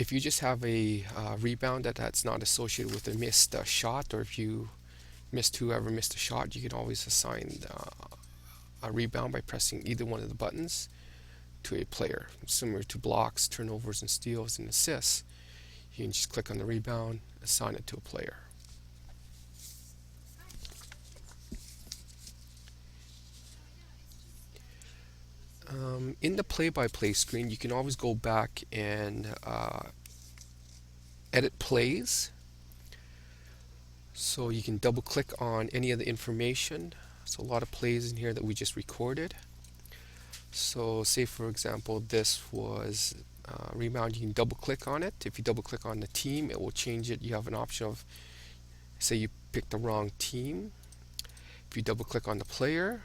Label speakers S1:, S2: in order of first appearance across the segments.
S1: if you just have a rebound that's not associated with a missed shot, or if you missed whoever missed a shot, you can always assign a rebound by pressing either one of the buttons to a player. Similar to blocks, turnovers, and steals and assists, you can just click on the rebound, assign it to a player. In the play-by-play screen, you can always go back and edit plays. So you can double click on any of the information. So a lot of plays in here that we just recorded. So say for example this was rebound, you can double click on it. If you double click on the team, it will change it. You have an option of, say you picked the wrong team. If you double click on the player,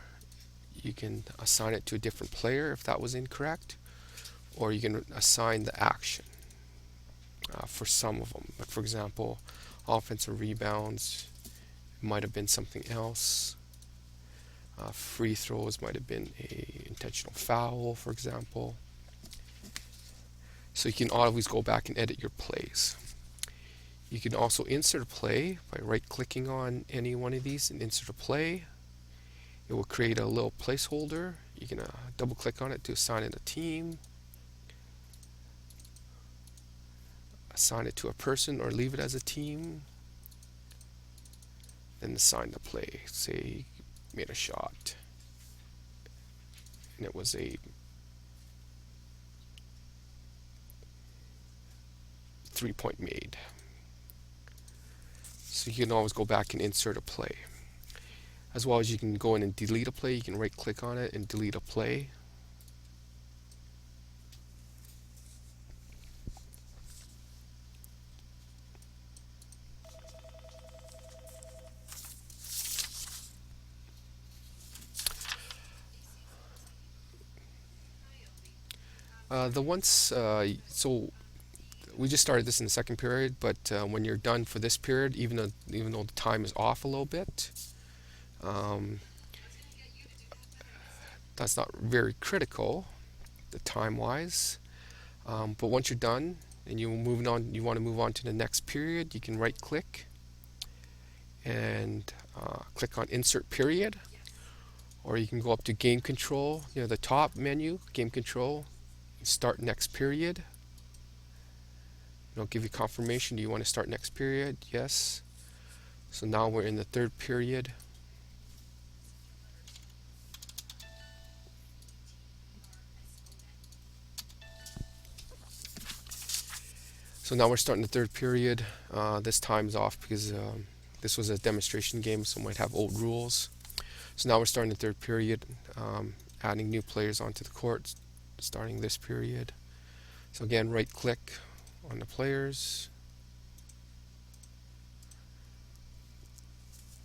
S1: you can assign it to a different player if that was incorrect, or you can assign the action for some of them. But for example, offensive rebounds might have been something else. Free throws might have been a intentional foul, for example. So you can always go back and edit your plays. You can also insert a play by right-clicking on any one of these and insert a play. It will create a little placeholder. You can double-click on it to assign it a team, assign it to a person, or leave it as a team. Then assign the play. Say you made a shot, and it was a 3-point made. So you can always go back and insert a play. As well as you can go in and delete a play. You can right click on it and delete a play. So we just started this in the second period, but when you're done for this period, even though the time is off a little bit, um, that's not very critical, the time-wise. But once you're done and you want to move on to the next period, you can right-click and click on Insert Period, or you can go up to Game Control near the top menu, Game Control, and Start Next Period. It'll give you confirmation. Do you want to start next period? Yes. So now we're in the third period. So now we're starting the third period. This time is off because this was a demonstration game, so it might have old rules. So now we're starting the third period, adding new players onto the court, starting this period. So again, right click on the players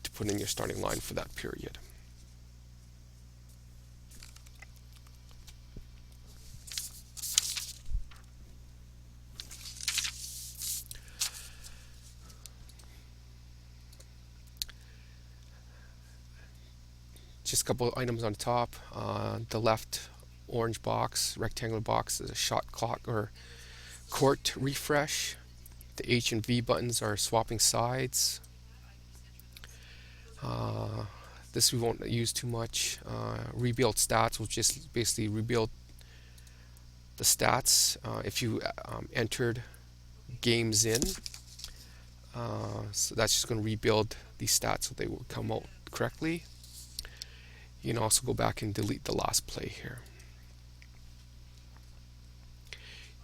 S1: to put in your starting line for that period. Just a couple of items on top. The left orange box, rectangular box, is a shot clock or court refresh. The H and V buttons are swapping sides. This we won't use too much. Rebuild stats will just basically rebuild the stats if you entered games in. So that's just going to rebuild these stats so they will come out correctly. You can also go back and delete the last play here.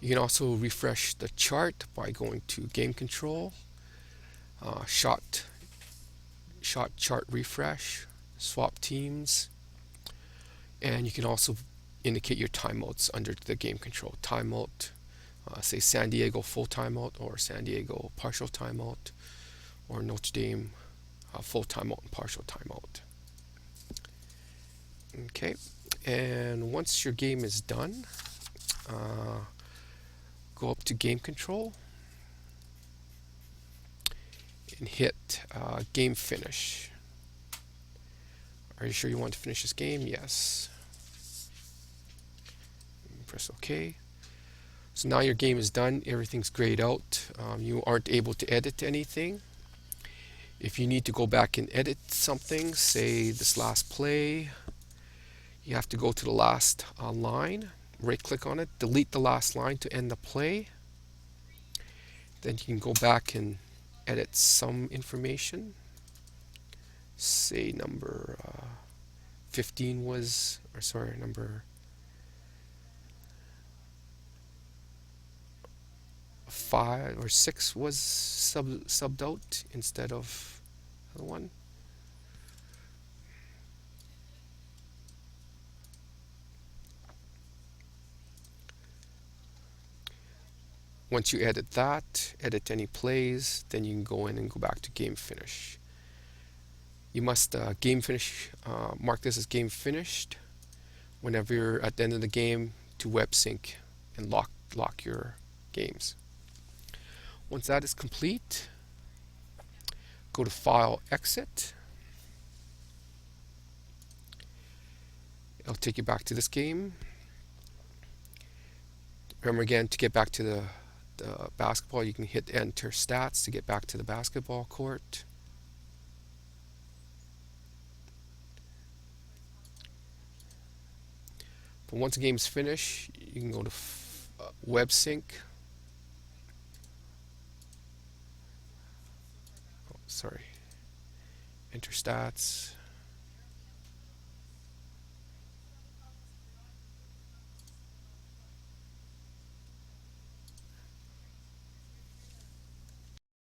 S1: You can also refresh the chart by going to Game Control, Shot Chart Refresh, Swap Teams, and you can also indicate your timeouts under the Game Control. Timeout, say San Diego full timeout, or San Diego partial timeout, or Notre Dame full timeout and partial timeout. Okay, and once your game is done, go up to Game Control and hit Game Finish. Are you sure you want to finish this game? Yes. Press OK. So now your game is done, everything's grayed out. You aren't able to edit anything. If you need to go back and edit something, say this last play, you have to go to the last line, right click on it, delete the last line to end the play. Then you can go back and edit some information. Say number 15 was, or sorry, number 5 or 6 was subbed out instead of the one. Once you edit that, edit any plays, then you can go in and go back to game finish. You must mark this as game finished whenever you're at the end of the game to web sync and lock your games. Once that is complete, go to File, Exit. It'll take you back to this game. Remember again, to get back to the basketball, you can hit Enter Stats to get back to the basketball court. But once the game's finished, you can go to Web Sync. Oh, sorry. Enter Stats.